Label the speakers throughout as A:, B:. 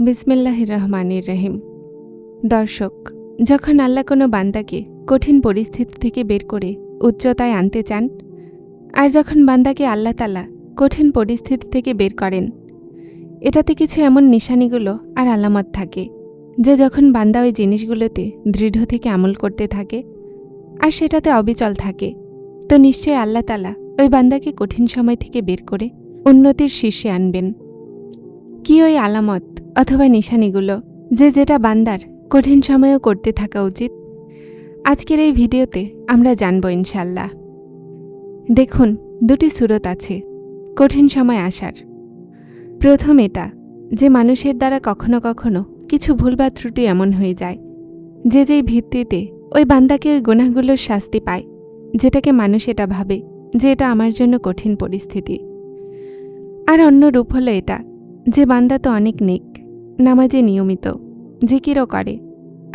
A: বিসমিল্লাহির রহমানির রহিম। দর্শক, যখন আল্লাহ কোনো বান্দাকে কঠিন পরিস্থিতি থেকে বের করে উচ্চতায় আনতে চান, আর যখন বান্দাকে আল্লাহ তাআলা কঠিন পরিস্থিতি থেকে বের করেন, এটাতে কিছু এমন নিশানিগুলো আর আলামত থাকে যে যখন বান্দা ওই জিনিসগুলোতে দৃঢ় থেকে আমল করতে থাকে আর সেটাতে অবিচল থাকে, তো নিশ্চয়ই আল্লাহ তাআলা ওই বান্দাকে কঠিন সময় থেকে বের করে উন্নতির শীর্ষে আনবেন। কি ওই আলামত অথবা নিশানিগুলো যেটা বান্দার কঠিন সময়েও করতে থাকা উচিত, আজকের এই ভিডিওতে আমরা জানব ইনশাল্লাহ। দেখুন, দুটি সূরত আছে কঠিন সময় আসার। প্রথম এটা যে মানুষের দ্বারা কখনো কখনো কিছু ভুল বা ত্রুটি এমন হয়ে যায় যেই ভিত্তিতে ওই বান্দাকে ওই গুনাহগুলোর শাস্তি পায়, যেটাকে মানুষ এটা ভাবে যে এটা আমার জন্য কঠিন পরিস্থিতি। আর অন্য রূপ হলো এটা যে বান্দা তো অনেক নেক, নামাজে নিয়মিত, জিকিরও করে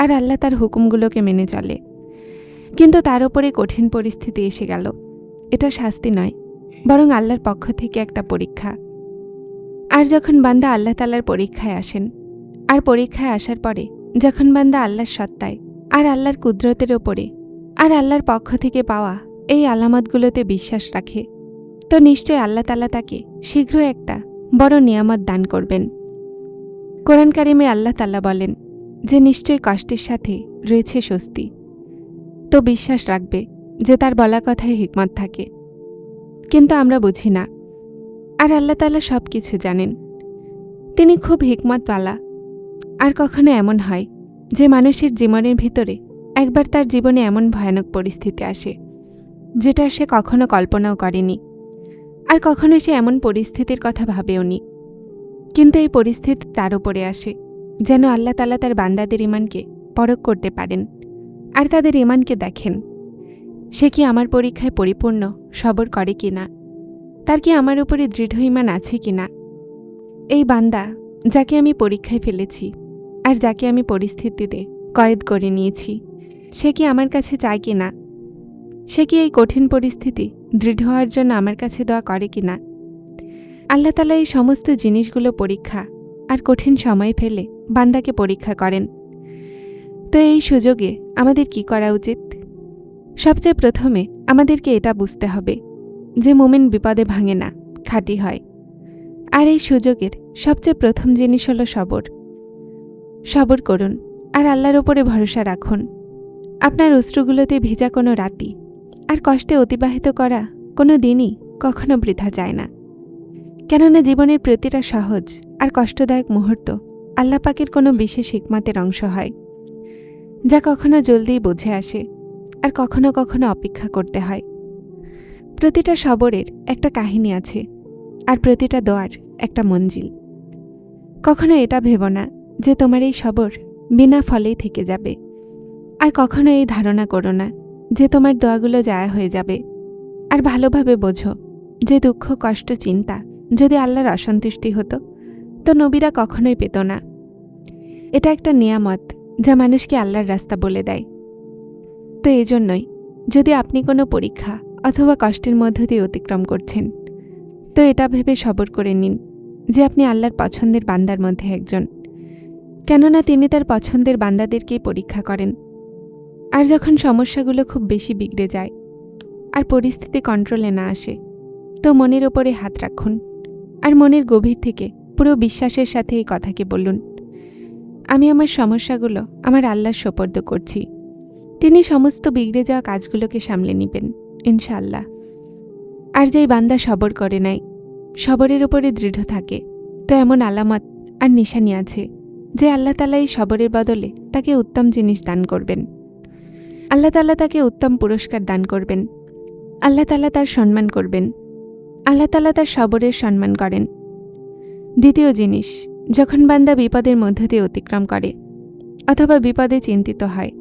A: আর আল্লাহ তার হুকুমগুলোকে মেনে চলে, কিন্তু তার উপরে কঠিন পরিস্থিতি এসে গেল। এটা শাস্তি নয়, বরং আল্লাহর পক্ষ থেকে একটা পরীক্ষা। আর যখন বান্দা আল্লাহ তাআলার পরীক্ষায় আসেন, আর পরীক্ষায় আসার পরে যখন বান্দা আল্লাহর সত্তায় আর আল্লাহর কুদরতের ওপরে আর আল্লাহর পক্ষ থেকে পাওয়া এই আলামতগুলোতে বিশ্বাস রাখে, তো নিশ্চয় আল্লাহ তাআলা তাকে শীঘ্র একটা বড় নিয়ামত দান করবেন। কোরআন কারিমে আল্লাহ তাআলা বলেন যে নিশ্চয় কষ্টের সাথে রয়েছে স্বস্তি। তো বিশ্বাস রাখবে যে তার বলা কথায় হিকমত থাকে, কিন্তু আমরা বুঝি না। আর আল্লাহ তাআলা সব কিছু জানেন, তিনি খুব হিকমতওয়ালা। আর কখনো এমন হয় যে মানুষের জীবনের ভিতরে একবার তার জীবনে এমন ভয়ানক পরিস্থিতি আসে যেটার সে কখনো কল্পনাও করেনি, আর কখনো সে এমন পরিস্থিতির কথা ভাবেওনি, কিন্তু এই পরিস্থিতি তার উপরে আসে যেন আল্লাহ তাআলা তার বান্দাদের ঈমানকে পরখ করতে পারেন আর তাদের ঈমানকে দেখেন সে কি আমার পরীক্ষায় পরিপূর্ণ সবর করে কিনা, তার কি আমার উপরে দৃঢ় ঈমান আছে কিনা। এই বান্দা যাকে আমি পরীক্ষায় ফেলেছি আর যাকে আমি পরিস্থিতিতে কয়েদ করে নিয়েছি, সে কি আমার কাছে চায় কিনা, সে কি এই কঠিন পরিস্থিতি দৃঢ় হওয়ার জন্য আমার কাছে দোয়া করে কিনা। আল্লাহ তাআলা এই সমস্ত জিনিসগুলো পরীক্ষা আর কঠিন সময় ফেলে বান্দাকে পরীক্ষা করেন। তো এই সুযোগে আমাদের কি করা উচিত? সবচেয়ে প্রথমে আমাদেরকে এটা বুঝতে হবে যে মুমিন বিপদে ভাঙে না, খাঁটি হয়। আর এই সুযোগের সবচেয়ে প্রথম জিনিস হলো সবর। সবর করুন আর আল্লাহর উপরে ভরসা রাখুন। আপনার অশ্রুগুলোতে ভিজা কোনো রাতি আর কষ্টে অতিবাহিত করা কোনো দিনই কখনো বৃথা যায় না, কেননা জীবনের প্রতিটা সহজ আর কষ্টদায়ক মুহূর্ত আল্লাহ পাকের কোনো বিশেষ হিকমতের অংশ হয়, যা কখনো জলদিই বুঝে আসে আর কখনো কখনো অপেক্ষা করতে হয়। প্রতিটা সবরের একটা কাহিনী আছে আর প্রতিটা দোয়ার একটা মঞ্জিল। কখনো এটা ভেবো না যে তোমার এই সবর বিনা ফলেই থেকে যাবে, আর কখনো এই ধারণা করো না যে তোমার দোয়াগুলো জায়া হয়ে যাবে। আর ভালোভাবে বোঝো যে দুঃখ, কষ্ট, চিন্তা যদি আল্লাহর অসন্তুষ্টি হতো তো নবীরা কখনোই পেত না। এটা একটা নিয়ামত যা মানুষকে আল্লাহর রাস্তা বলে দেয়। তো এজন্যই যদি আপনি কোনো পরীক্ষা অথবা কষ্টের মধ্য দিয়ে অতিক্রম করছেন, তো এটা ভেবে সবর করে নিন যে আপনি আল্লাহর পছন্দের বান্দার মধ্যে একজন, কেননা তিনি তার পছন্দের বান্দাদেরকেই পরীক্ষা করেন। আর যখন সমস্যাগুলো খুব বেশি বিগড়ে যায় আর পরিস্থিতি কন্ট্রোলে না আসে, তো মনের ওপরে হাত রাখুন আর মনের গভীর থেকে পুরো বিশ্বাসের সাথে এই কথাকে বলুন, আমি আমার সমস্যাগুলো আমার আল্লাহর সোপর্দ করছি, তিনি সমস্ত বিগড়ে যাওয়া কাজগুলোকে সামলে নেবেন ইনশাআল্লাহ। আর যেই বান্দা সবর করে নাই, সবরের উপরে দৃঢ় থাকে, তো এমন আলামত আর নিশানি আছে যে আল্লাহ তাআলা এই সবরের বদলে তাকে উত্তম জিনিস দান করবেন। আল্লাহ তাআলা তাকে উত্তম পুরস্কার দান করবেন। আল্লাহ তাআলা তার সম্মান করবেন। আল্লাহ তাআলা তার সবরের সম্মান করেন। দ্বিতীয় জিনিস, যখন বান্দা বিপদের মধ্য দিয়ে অতিক্রম করে অথবা বিপদে চিন্তিত হয়,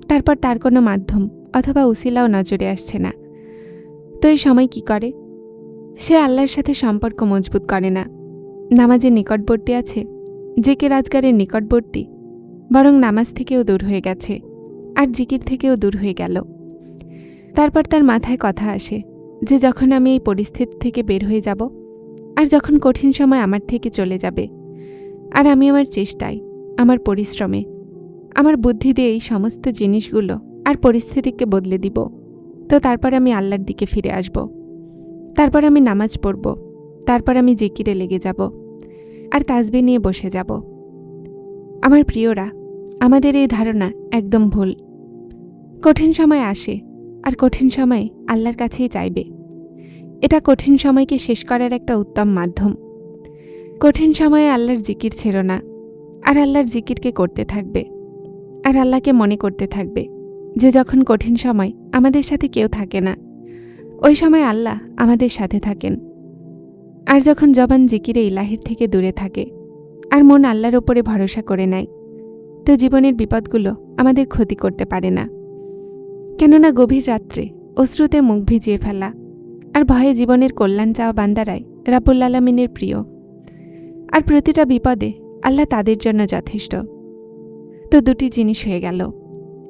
A: তারপর তার কোনো মাধ্যম অথবা উসিলাও নজরে আসছে না, তো এই সময় কি করে? সে আল্লাহর সাথে সম্পর্ক মজবুত করে না, নামাজের নিকটবর্তী আছে, জিকির আজগারের নিকটবর্তী, বরং নামাজ থেকেও দূর হয়ে গেছে আর জিকির থেকেও দূর হয়ে গেল। তারপর তার মাথায় কথা আসে যে যখন আমি এই পরিস্থিতি থেকে বের হয়ে যাব আর যখন কঠিন সময় আমার থেকে চলে যাবে আর আমি আমার চেষ্টায়, আমার পরিশ্রমে, আমার বুদ্ধি দিয়ে এই সমস্ত জিনিসগুলো আর পরিস্থিতিকে বদলে দিব। তো তারপর আমি আল্লাহর দিকে ফিরে আসব। তারপর আমি নামাজ পড়ব। তারপর আমি জিকিরে লেগে যাব আর তাসবিহ নিয়ে বসে যাব। আমার প্রিয়রা, আমাদের এই ধারণা একদম ভুল। কঠিন সময় আসে আর কঠিন সময়ে আল্লাহর কাছেই চাইবে। এটা কঠিন সময়কে শেষ করার একটা উত্তম মাধ্যম। কঠিন সময়ে আল্লাহর জিকির ছেড়ো না, আর আল্লাহর জিকিরকে করতে থাকবে, আর আল্লাহকে মনে করতে থাকবে যে যখন কঠিন সময় আমাদের সাথে কেউ থাকে না, ওই সময় আল্লাহ আমাদের সাথে থাকেন। আর যখন জবান জিকিরে ইলাহির থেকে দূরে থাকে আর মন আল্লাহর ওপরে ভরসা করে নেয়, তো জীবনের বিপদগুলো আমাদের ক্ষতি করতে পারে না। কেননা গভীর রাত্রে অশ্রুতে মুখ ভিজিয়ে ফেলা আর ভয়ে জীবনের কল্যাণ চাওয়া বান্দারাই রাব্বুল আলামিনের প্রিয়। আর প্রতিটা বিপদে আল্লাহ তাদের জন্য যথেষ্ট। তো দুটি জিনিস হয়ে গেল।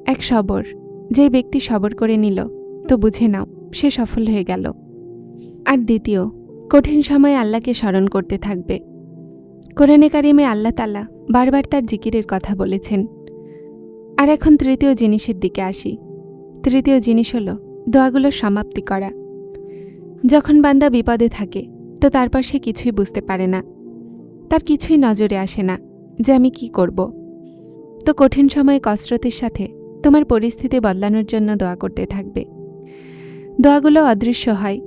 A: এক, সবর। যে ব্যক্তি সবর করে নিল, তো বুঝে নাও সে সফল হয়ে গেল। আর দ্বিতীয়, কঠিন সময়ে আল্লাহকে স্মরণ করতে থাকবে। কোরআনে কারিমে আল্লাহ তাআলা বারবার তার জিকিরের কথা বলেছেন। আর এখন তৃতীয় জিনিসের দিকে আসি। তৃতীয় জিনিস হলো দোয়াগুলোর সমাপ্তি করা। যখন বান্দা বিপদে থাকে, তো তারপর সে কিছুই বুঝতে পারে না, তার কিছুই নজরে আসে না যে আমি কি করব। তো কঠিন সময়ে কসরতের সাথে তোমার পরিস্থিতি বদলানোর জন্য দোয়া করতে থাকবে। দোয়াগুলো অদৃশ্য হয়,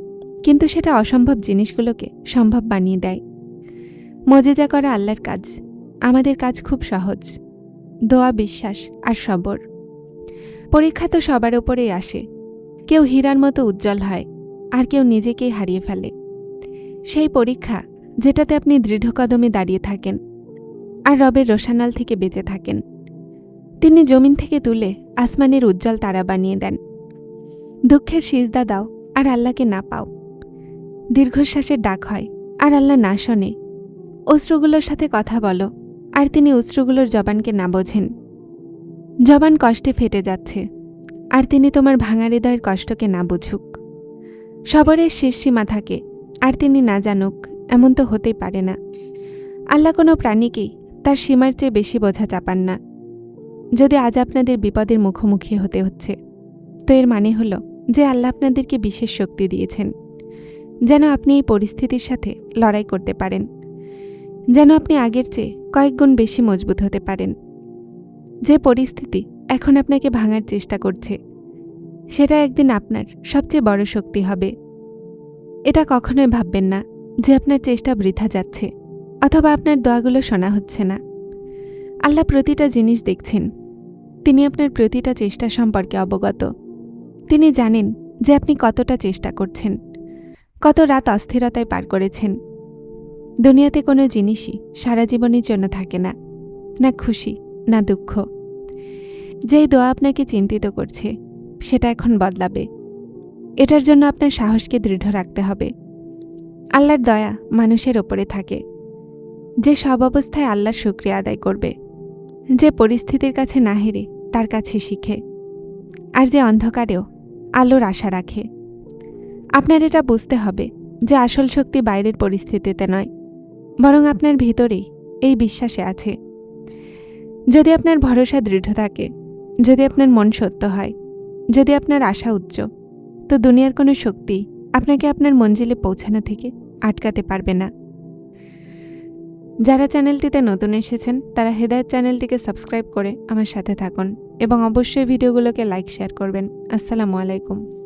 A: কিন্তু সেটা অসম্ভব জিনিসগুলোকে সম্ভব বানিয়ে দেয়। মজেজা করা আল্লাহর কাজ, আমাদের কাজ খুব সহজ। দোয়া, বিশ্বাস আর সবর। পরীক্ষা তো সবার ওপরেই আসে। কেউ হীরার মতো উজ্জ্বল হয়, আর কেউ নিজেকেই হারিয়ে ফেলে। সেই পরীক্ষা যেটাতে আপনি দৃঢ় কদমে দাঁড়িয়ে থাকেন আর রবের রোশানাল থেকে বেঁচে থাকেন। তিনি জমিন থেকে তুলে আসমানের উজ্জ্বল তারা বানিয়ে দেন। দুঃখের সিজদা দাও আর আল্লাহকে না পাও। দীর্ঘশ্বাসের ডাক হয় আর আল্লাহ না শোনে। অশ্রুগুলোর সাথে কথা বলো আর তিনি অশ্রুগুলোর জবানকে না বোঝেন। জবান কষ্টে ফেটে যাচ্ছে আর তিনি তোমার ভাঙা হৃদয়ের কষ্টকে না বুঝুক। সবরের শেষ সীমা থাকে আর তিনি না জানুক, এমন তো হতেই পারে না। আল্লাহ কোনো প্রাণীকেই তার সীমার চেয়ে বেশি বোঝা চাপান না। যদি আজ আপনাদের বিপদের মুখোমুখি হতে হচ্ছে, তো এর মানে হলো যে আল্লাহ আপনাদেরকে বিশেষ শক্তি দিয়েছেন, যেন আপনি এই পরিস্থিতির সাথে লড়াই করতে পারেন, যেন আপনি আগের চেয়ে কয়েক গুণ বেশি মজবুত হতে পারেন। যে পরিস্থিতি এখন আপনাকে ভাঙার চেষ্টা করছে, সেটা একদিন আপনার সবচেয়ে বড় শক্তি হবে। এটা কখনোই ভাববেন না যে আপনার চেষ্টা বৃথা যাচ্ছে অথবা আপনার দোয়াগুলো শোনা হচ্ছে না। আল্লাহ প্রতিটা জিনিস দেখছেন। তিনি আপনার প্রতিটা চেষ্টা সম্পর্কে অবগত। তিনি জানেন যে আপনি কতটা চেষ্টা করছেন, কত রাত অস্থিরতায় পার করেছেন। দুনিয়াতে কোনো জিনিসই সারা জীবনের জন্য থাকে না, না খুশি না দুঃখ। যেই দোয়া আপনাকে চিন্তিত করছে, সেটা এখন বদলাবে। এটার জন্য আপনার সাহসকে দৃঢ় রাখতে হবে। আল্লাহর দয়া মানুষের ওপরে থাকে, যে সব অবস্থায় আল্লাহর শুকরিয়া আদায় করবে, যে পরিস্থিতির কাছে না হেরে তার কাছে শিখে, আর যে অন্ধকারেও আলোর আশা রাখে। আপনার এটা বুঝতে হবে যে আসল শক্তি বাইরের পরিস্থিতিতে নয়, বরং আপনার ভিতরেই এই বিশ্বাসে আছে। যদি আপনার ভরসা দৃঢ় থাকে, যদি আপনার মন সত্য হয়, যদি আপনার আশা উচ্চ, তো দুনিয়ার কোনো শক্তি আপনাকে আপনার মঞ্জিলে পৌঁছানো থেকে আটকাতে পারবে না। যারা চ্যানেলটিতে নতুন এসেছেন, তারা হেদায়েত চ্যানেলটিকে সাবস্ক্রাইব করে আমার সাথে থাকুন এবং অবশ্যই ভিডিওগুলোকে লাইক শেয়ার করবেন। আসসালামু আলাইকুম।